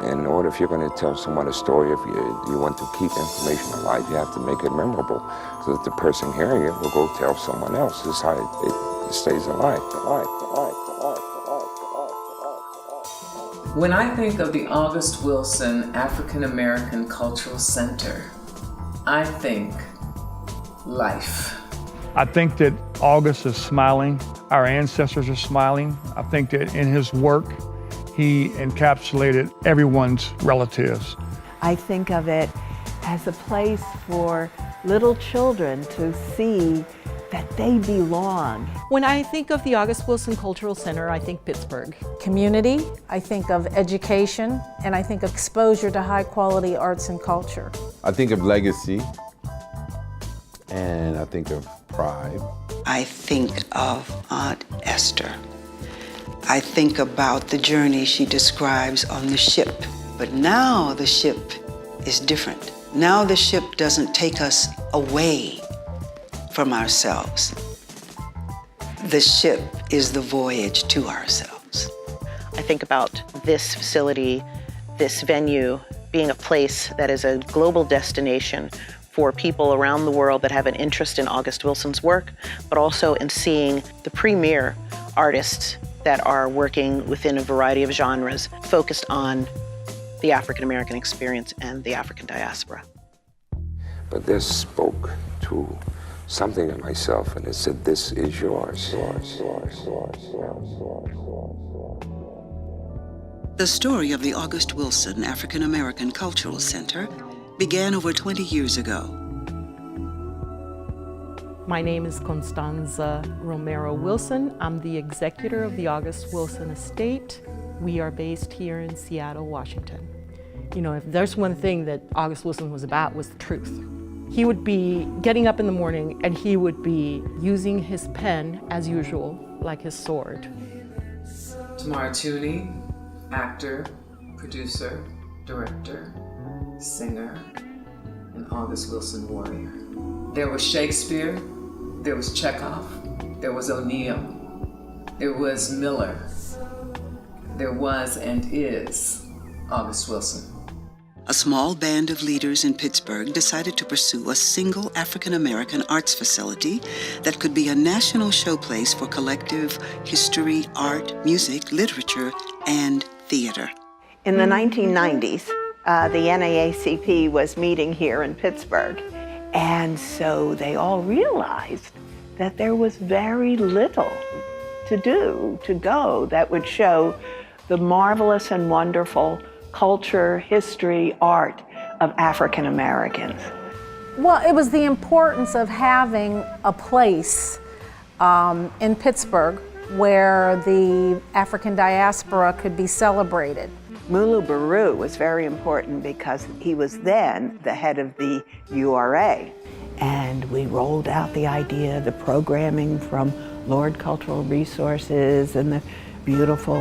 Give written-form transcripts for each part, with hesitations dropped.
In order, if you're going to tell someone a story, if you want to keep information alive, you have to make it memorable so that the person hearing it will go tell someone else. This is how it stays alive. When I think of the August Wilson African American Cultural Center, I think life. I think that August is smiling. Our ancestors are smiling. I think that in his work, he encapsulated everyone's relatives. I think of it as a place for little children to see that they belong. When I think of the August Wilson Cultural Center, I think Pittsburgh. Community, I think of education, and I think of exposure to high quality arts and culture. I think of legacy, and I think of pride. I think of Aunt Esther. I think about the journey she describes on the ship. But now the ship is different. Now the ship doesn't take us away from ourselves. The ship is the voyage to ourselves. I think about this facility, this venue, being a place that is a global destination for people around the world that have an interest in August Wilson's work, but also in seeing the premier artists that are working within a variety of genres focused on the African American experience and the African diaspora. But this spoke to something in myself, and it said, this is yours. The story of the August Wilson African American Cultural Center began over 20 years ago. My name is Constanza Romero Wilson. I'm the executor of the August Wilson Estate. We are based here in Seattle, Washington. You know, if there's one thing that August Wilson was about, was the truth. He would be getting up in the morning and he would be using his pen as usual, like his sword. Tamara Tunnie, actor, producer, director, singer, and August Wilson warrior. There was Shakespeare, there was Chekhov, there was O'Neill, there was Miller, there was and is August Wilson. A small band of leaders in Pittsburgh decided to pursue a single African-American arts facility that could be a national showplace for collective history, art, music, literature, and theater. In the 1990s, the NAACP was meeting here in Pittsburgh, and so they all realized that there was very little to do, to go, that would show the marvelous and wonderful culture, history, art of African Americans. Well, it was the importance of having a place in Pittsburgh where the African diaspora could be celebrated. Mulu Baru was very important because he was then the head of the URA. And we rolled out the idea, the programming from Lord Cultural Resources and the beautiful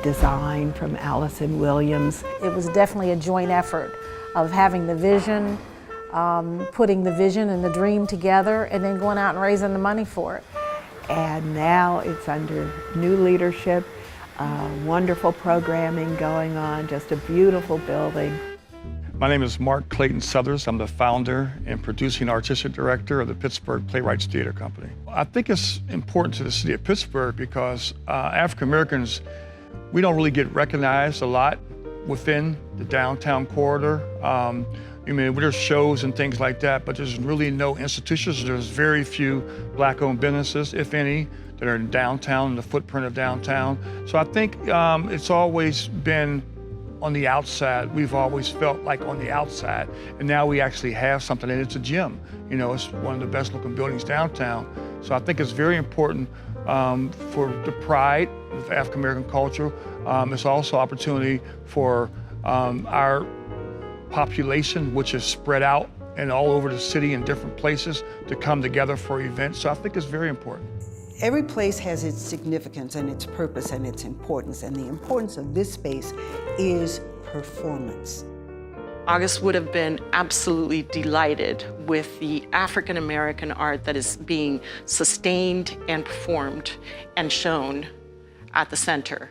design from Allison Williams. It was definitely a joint effort of having the vision, putting the vision and the dream together, and then going out and raising the money for it. And now it's under new leadership, wonderful programming going on, just a beautiful building. My name is Mark Clayton Southers. I'm the founder and producing artistic director of the Pittsburgh Playwrights Theater Company. I think it's important to the city of Pittsburgh because African Americans, we don't really get recognized a lot within the downtown corridor. I mean, there's shows and things like that, but there's really no institutions. There's very few Black-owned businesses, if any, that are in downtown, in the footprint of downtown. So I think it's always been on the outside. We've always felt like on the outside, and now we actually have something, and it's a gym. You know, it's one of the best looking buildings downtown. So I think it's very important for the pride of African American culture. It's also opportunity for our population, which is spread out and all over the city in different places, to come together for events. So I think it's very important. Every place has its significance and its purpose and its importance, and the importance of this space is performance. August would have been absolutely delighted with the African American art that is being sustained and performed and shown at the center.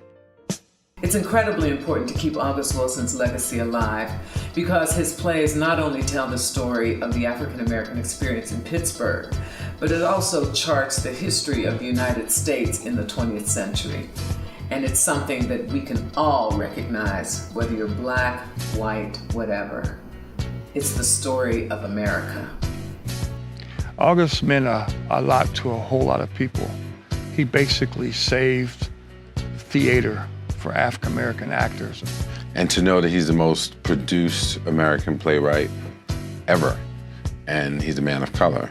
It's incredibly important to keep August Wilson's legacy alive because his plays not only tell the story of the African American experience in Pittsburgh, but it also charts the history of the United States in the 20th century. And it's something that we can all recognize, whether you're black, white, whatever. It's the story of America. August meant a lot to a whole lot of people. He basically saved theater for African American actors. And to know that he's the most produced American playwright ever, and he's a man of color,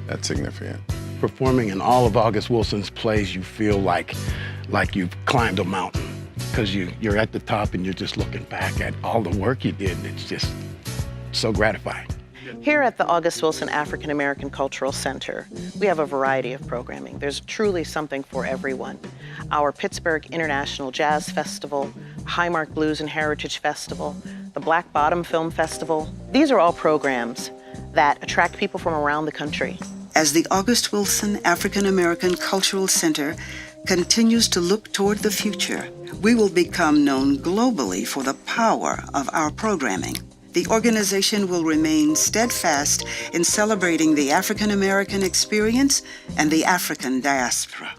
that's significant. Performing in all of August Wilson's plays, you feel like you've climbed a mountain, because you're at the top and you're just looking back at all the work you did. It's just so gratifying. Here at the August Wilson African American Cultural Center, we have a variety of programming. There's truly something for everyone. Our Pittsburgh International Jazz Festival, Highmark Blues and Heritage Festival, the Black Bottom Film Festival. These are all programs that attract people from around the country. As the August Wilson African American Cultural Center continues to look toward the future, we will become known globally for the power of our programming. The organization will remain steadfast in celebrating the African American experience and the African diaspora.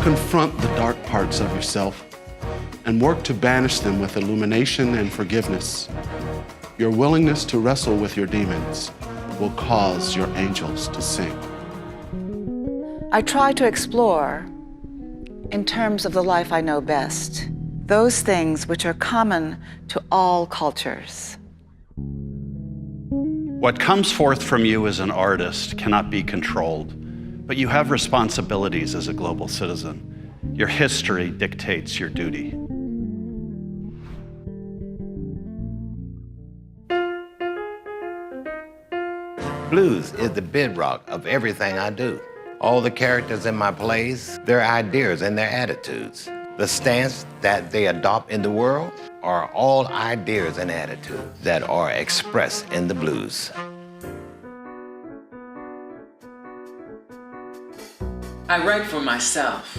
Confront the dark parts of yourself and work to banish them with illumination and forgiveness. Your willingness to wrestle with your demons will cause your angels to sing. I try to explore, in terms of the life I know best, those things which are common to all cultures. What comes forth from you as an artist cannot be controlled, but you have responsibilities as a global citizen. Your history dictates your duty. Blues is the bedrock of everything I do. All the characters in my plays, their ideas and their attitudes. The stance that they adopt in the world are all ideas and attitudes that are expressed in the blues. I write for myself,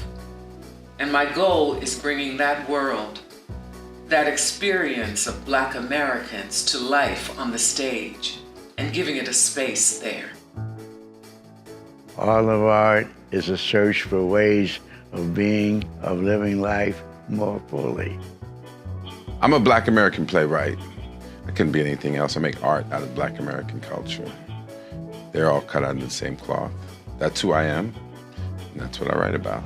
and my goal is bringing that world, that experience of Black Americans to life on the stage and giving it a space there. All of art is a search for ways of being, of living life more fully. I'm a Black American playwright. I couldn't be anything else. I make art out of Black American culture. They're all cut out of the same cloth. That's who I am, and that's what I write about.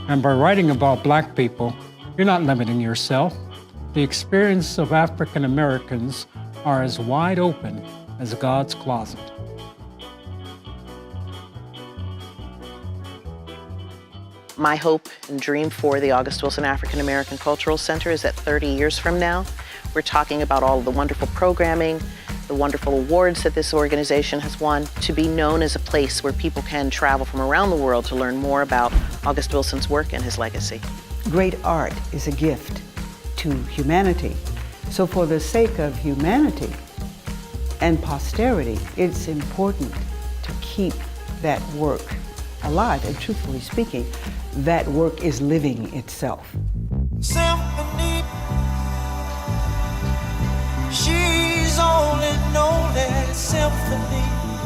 And by writing about Black people, you're not limiting yourself. The experience of African Americans are as wide open as God's closet. My hope and dream for the August Wilson African American Cultural Center is that 30 years from now, we're talking about all of the wonderful programming, the wonderful awards that this organization has won, to be known as a place where people can travel from around the world to learn more about August Wilson's work and his legacy. Great art is a gift to humanity. So for the sake of humanity and posterity, it's important to keep that work alive. And truthfully speaking, that work is living itself. Symphony, she's only known as Symphony.